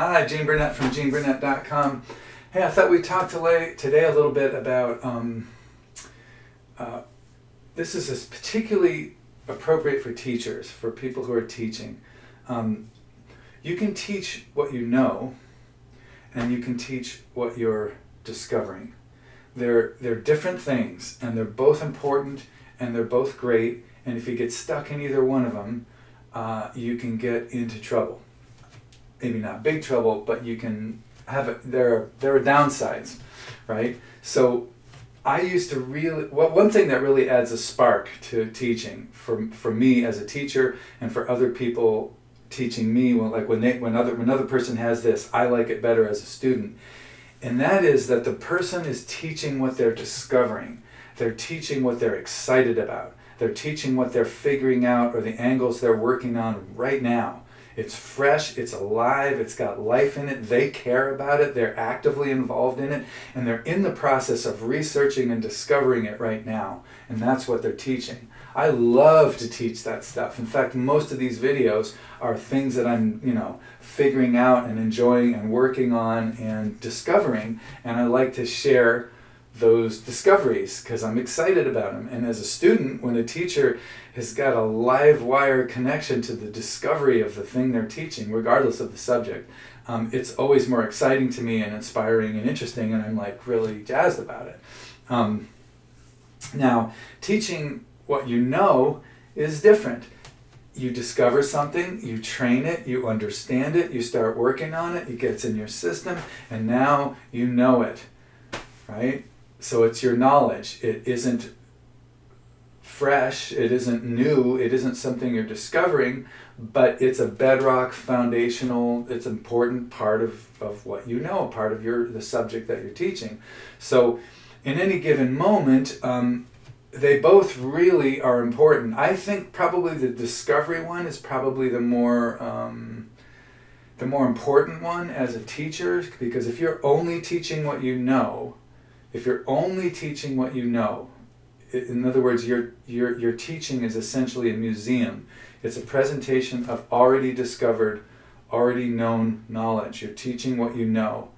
Hi, Gene Burnett from GeneBurnett.com. Hey, I thought we'd talk today a little bit about, this is particularly appropriate for teachers, for people who are teaching. You can teach what you know, and you can teach what you're discovering. They're different things, and they're both important, and they're both great, and if you get stuck in either one of them, you can get into trouble. Maybe not big trouble, but you can have it. There are downsides, right? So I used to one thing that really adds a spark to teaching for me as a teacher and for other people teaching me, when another person has this, I like it better as a student. And that is that the person is teaching what they're discovering. They're teaching what they're excited about. They're teaching what they're figuring out or the angles they're working on right now. It's fresh, it's alive, it's got life in it, they care about it, they're actively involved in it, and they're in the process of researching and discovering it right now. And that's what they're teaching. I love to teach that stuff. In fact, most of these videos are things that I'm, figuring out and enjoying and working on and discovering, and I like to share those discoveries because I'm excited about them. And as a student, when a teacher has got a live wire connection to the discovery of the thing they're teaching, regardless of the subject, it's always more exciting to me and inspiring and interesting, and I'm like really jazzed about it. Now, teaching what you know is different. You discover something, you train it, you understand it, you start working on it, it gets in your system, and now you know it, right? So it's your knowledge. It isn't fresh, it isn't new, it isn't something you're discovering, but it's a bedrock, foundational, it's an important part of what you know, part of the subject that you're teaching. So in any given moment, they both really are important. I think probably the discovery one is probably the more important one as a teacher, because if you're only teaching what you know, in other words, your teaching is essentially a museum. It's a presentation of already discovered, already known knowledge. You're teaching what you know.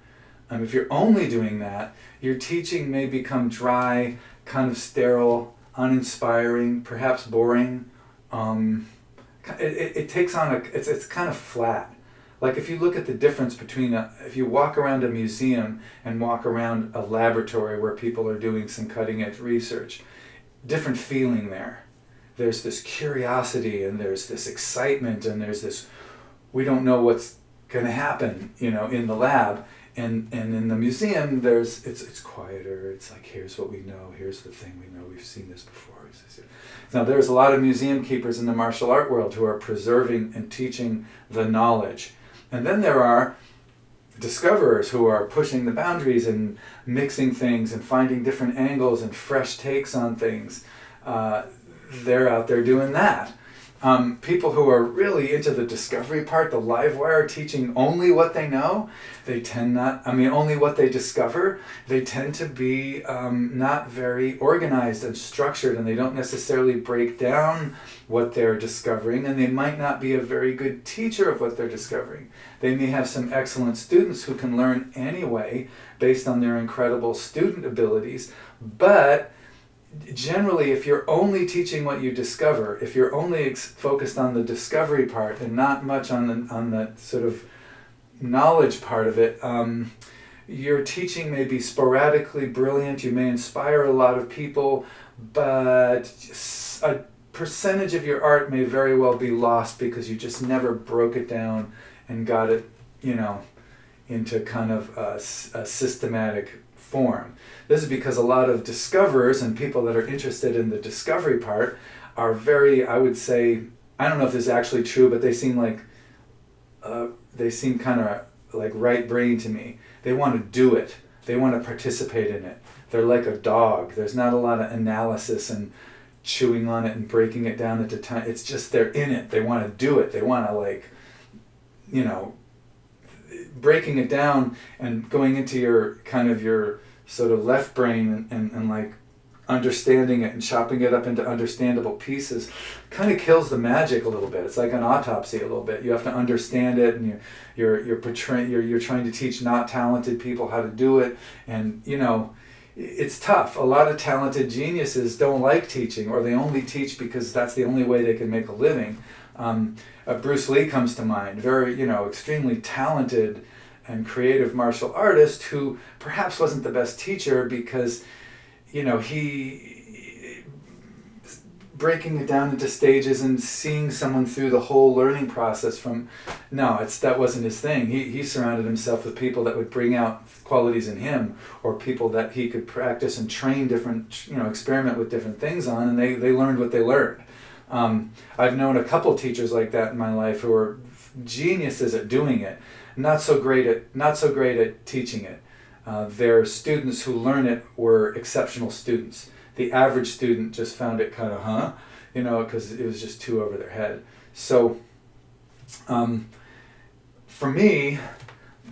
If you're only doing that, your teaching may become dry, kind of sterile, uninspiring, perhaps boring. It takes on it's kind of flat. Like if you look at the difference between if you walk around a museum and walk around a laboratory where people are doing some cutting edge research, different feeling there. There's this curiosity and there's this excitement and there's this, we don't know what's going to happen, in the lab. And in the museum, it's quieter. It's like, here's what we know. Here's the thing we know. We've seen this before. Now, there's a lot of museum keepers in the martial art world who are preserving and teaching the knowledge. And then there are discoverers who are pushing the boundaries and mixing things and finding different angles and fresh takes on things. They're out there doing that. People who are really into the discovery part, the live wire, teaching only what they know, only what they discover, they tend to be not very organized and structured, and they don't necessarily break down what they're discovering, and they might not be a very good teacher of what they're discovering. They may have some excellent students who can learn anyway based on their incredible student abilities, but generally, if you're only teaching what you discover, if you're only focused on the discovery part and not much on the sort of knowledge part of it, your teaching may be sporadically brilliant, you may inspire a lot of people, but a percentage of your art may very well be lost because you just never broke it down and got it, into kind of a systematic form. This is because a lot of discoverers and people that are interested in the discovery part are very, I would say, I don't know if this is actually true, but they seem kind of like right brain to me. They want to do it. They want to participate in it. They're like a dog. There's not a lot of analysis and chewing on it and breaking it down at the time. It's just they're in it. They want to do it. They want to breaking it down and going into your sort of left brain and like understanding it and chopping it up into understandable pieces kind of kills the magic a little bit. It's like an autopsy a little bit. You have to understand it, and you're portraying, you're trying to teach not talented people how to do it, and it's tough. A lot of talented geniuses don't like teaching, or they only teach because that's the only way they can make a living. Bruce Lee comes to mind, very extremely talented and creative martial artist who perhaps wasn't the best teacher because he breaking it down into stages and seeing someone through the whole learning process that wasn't his thing. He surrounded himself with people that would bring out qualities in him, or people that he could practice and train different, experiment with different things on, and they learned what they learned. I've known a couple teachers like that in my life who are geniuses at doing it, not so great at teaching it. Their students who learn it were exceptional students. The average student just found it kind of, because it was just too over their head. So, for me,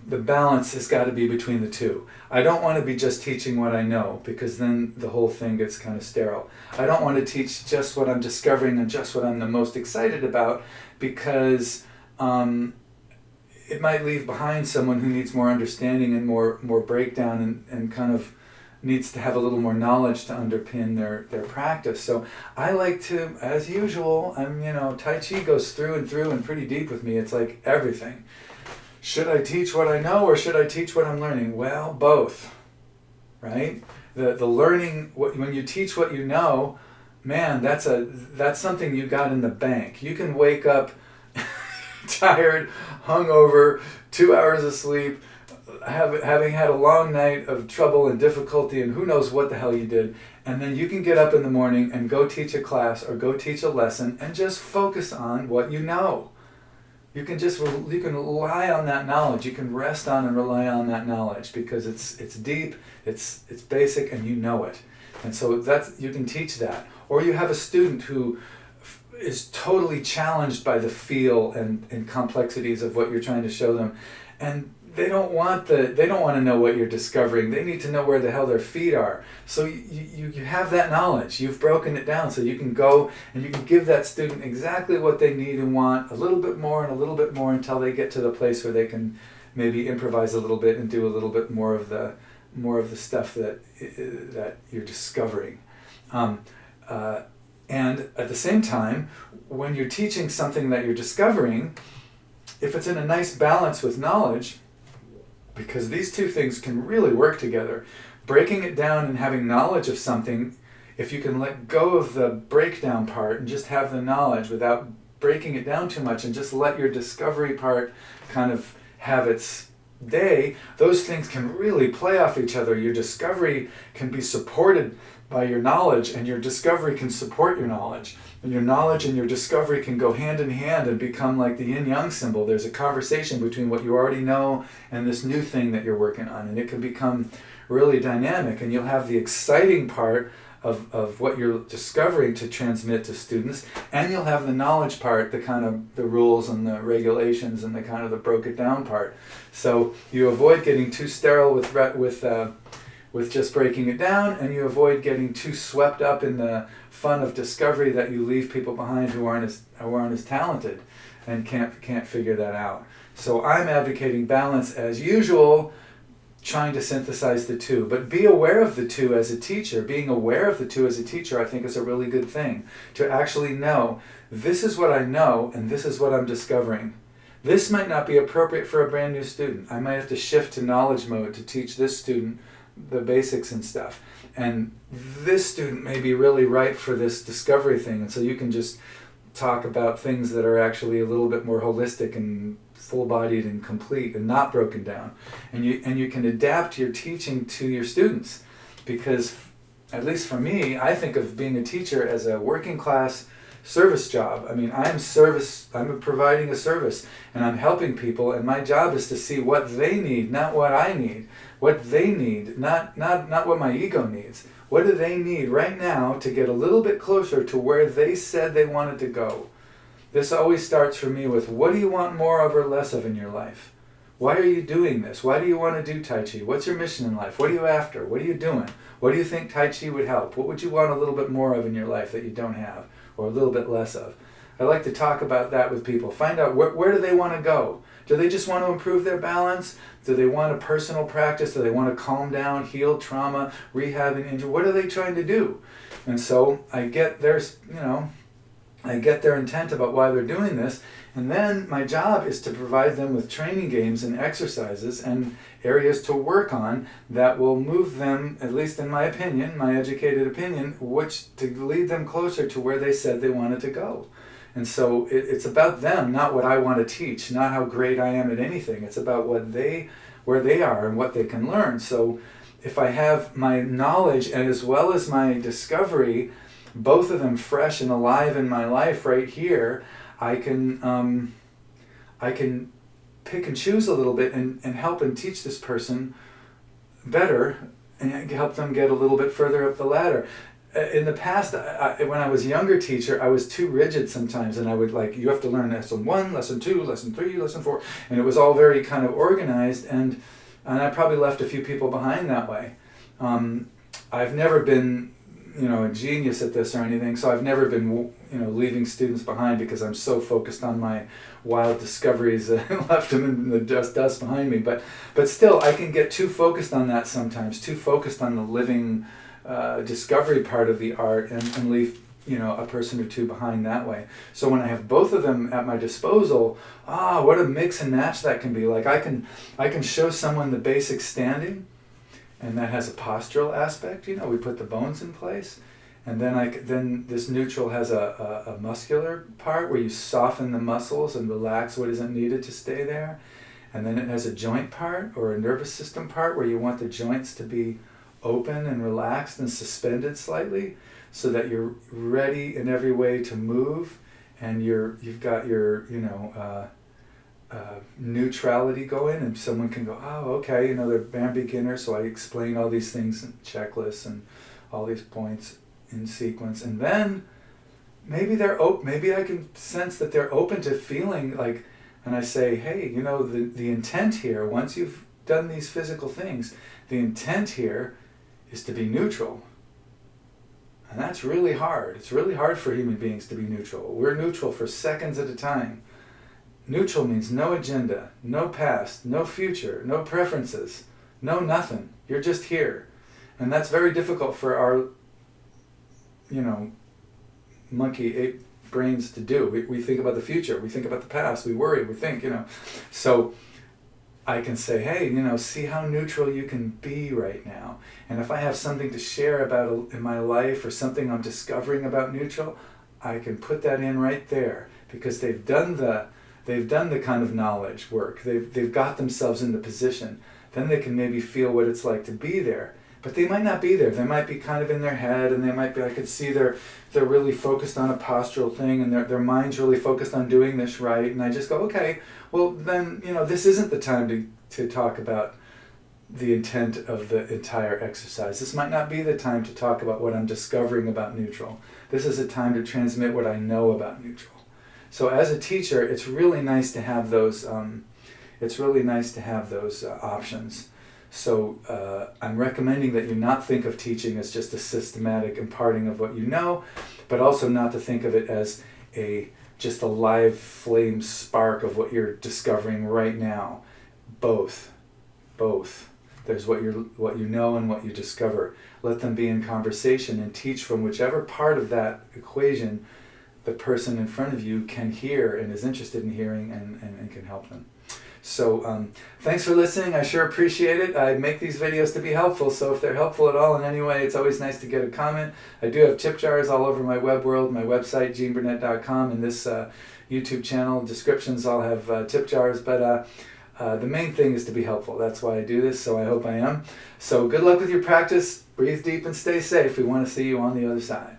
the balance has got to be between the two. I don't want to be just teaching what I know, because then the whole thing gets kind of sterile. I don't want to teach just what I'm discovering and just what I'm the most excited about, because it might leave behind someone who needs more understanding and more breakdown and kind of needs to have a little more knowledge to underpin their practice. So I like to, as usual, Tai Chi goes through and pretty deep with me. It's like everything. Should I teach what I know, or should I teach what I'm learning? Well, both, right? The learning, when you teach what you know, man, that's something you got in the bank. You can wake up tired, hungover, 2 hours of sleep, having had a long night of trouble and difficulty and who knows what the hell you did, and then you can get up in the morning and go teach a class or go teach a lesson and just focus on what you know. You can rely on that knowledge. You can rest on and rely on that knowledge because it's deep, it's basic, and you know it. And so you can teach that. Or you have a student who is totally challenged by the feel and complexities of what you're trying to show them, and they don't want to know what you're discovering. They need to know where the hell their feet are. So you have that knowledge. You've broken it down, so you can go and you can give that student exactly what they need and want, a little bit more and a little bit more, until they get to the place where they can maybe improvise a little bit and do a little bit more of the stuff that you're discovering. And at the same time, when you're teaching something that you're discovering, if it's in a nice balance with knowledge, because these two things can really work together, breaking it down and having knowledge of something, if you can let go of the breakdown part and just have the knowledge without breaking it down too much and just let your discovery part kind of have its day, those things can really play off each other. Your discovery can be supported by your knowledge, and your discovery can support your knowledge. And your knowledge and your discovery can go hand in hand and become like the yin-yang symbol. There's a conversation between what you already know and this new thing that you're working on, and it can become really dynamic, and you'll have the exciting part of what you're discovering to transmit to students, and you'll have the knowledge part, the kind of the rules and the regulations and the kind of the broke it down part. So you avoid getting too sterile with just breaking it down, and you avoid getting too swept up in the fun of discovery that you leave people behind who aren't as talented and can't figure that out. So I'm advocating balance as usual, trying to synthesize the two, but be aware of the two as a teacher. Being aware of the two as a teacher, I think, is a really good thing, to actually know, this is what I know and this is what I'm discovering. This might not be appropriate for a brand new student. I might have to shift to knowledge mode to teach this student the basics and stuff. And this student may be really ripe for this discovery thing, and so you can just talk about things that are actually a little bit more holistic and full-bodied and complete and not broken down. And you can adapt your teaching to your students, because at least for me, I think of being a teacher as a working class service job. I mean, I'm providing a service, and I'm helping people, and my job is to see what they need, not what I need. What they need, not what my ego needs. What do they need right now to get a little bit closer to where they said they wanted to go? This always starts for me with, what do you want more of or less of in your life? Why are you doing this? Why do you want to do Tai Chi? What's your mission in life? What are you after? What are you doing? What do you think Tai Chi would help? What would you want a little bit more of in your life that you don't have, or a little bit less of? I like to talk about that with people. Find out where do they want to go? Do they just want to improve their balance? Do they want a personal practice? Do they want to calm down, heal trauma, rehab an injury? What are they trying to do? And so I get their intent about why they're doing this, and then my job is to provide them with training games and exercises and areas to work on that will move them, at least in my opinion, my educated opinion, which to lead them closer to where they said they wanted to go. And so it's about them, not what I want to teach, not how great I am at anything. It's about where they are and what they can learn. So if I have my knowledge and as well as my discovery, both of them fresh and alive in my life right here, I can pick and choose a little bit and help and teach this person better and help them get a little bit further up the ladder. In the past, when I was a younger teacher, I was too rigid sometimes, and I would you have to learn lesson 1, lesson 2, lesson 3, lesson 4, and it was all very kind of organized, and I probably left a few people behind that way. I've never been, a genius at this or anything, so I've never been, leaving students behind because I'm so focused on my wild discoveries and left them in the dust behind me. But still, I can get too focused on that sometimes, too focused on the living discovery part of the art and leave a person or two behind that way. So when I have both of them at my disposal, what a mix and match that can be. Like I can show someone the basic standing, and that has a postural aspect. We put the bones in place, and then this neutral has a muscular part where you soften the muscles and relax what isn't needed to stay there, and then it has a joint part or a nervous system part where you want the joints to be open and relaxed and suspended slightly so that you're ready in every way to move, and you've got your neutrality going, and someone can go, okay, they're beginner, so I explain all these things and checklists and all these points in sequence, and then maybe maybe I can sense that they're open to feeling like, and I say, hey, the intent here, once you've done these physical things, the intent here is to be neutral. And that's really hard. It's really hard for human beings to be neutral. We're neutral for seconds at a time. Neutral means no agenda, no past, no future, no preferences, no nothing. You're just here. And that's very difficult for our, monkey ape brains to do. We think about the future. We think about the past. We worry. We think, So I can say, hey, see how neutral you can be right now. And if I have something to share about in my life or something I'm discovering about neutral, I can put that in right there because they've done the kind of knowledge work. They've got themselves in the position. Then they can maybe feel what it's like to be there. But they might not be there. They might be kind of in their head, and they might be, I could see they're really focused on a postural thing, and their mind's really focused on doing this right. And I just go, okay, well then, this isn't the time to talk about the intent of the entire exercise. This might not be the time to talk about what I'm discovering about neutral. This is a time to transmit what I know about neutral. So as a teacher, it's really nice to have those. Options. So I'm recommending that you not think of teaching as just a systematic imparting of what you know, but also not to think of it as just a live flame spark of what you're discovering right now. Both. There's what you know and what you discover. Let them be in conversation and teach from whichever part of that equation the person in front of you can hear and is interested in hearing and can help them. So thanks for listening. I sure appreciate it. I make these videos to be helpful, so if they're helpful at all in any way, it's always nice to get a comment. I do have tip jars all over my web world, my website, geneburnett.com, and this YouTube channel descriptions all have tip jars, but the main thing is to be helpful. That's why I do this, so I hope I am. So good luck with your practice. Breathe deep and stay safe. We want to see you on the other side.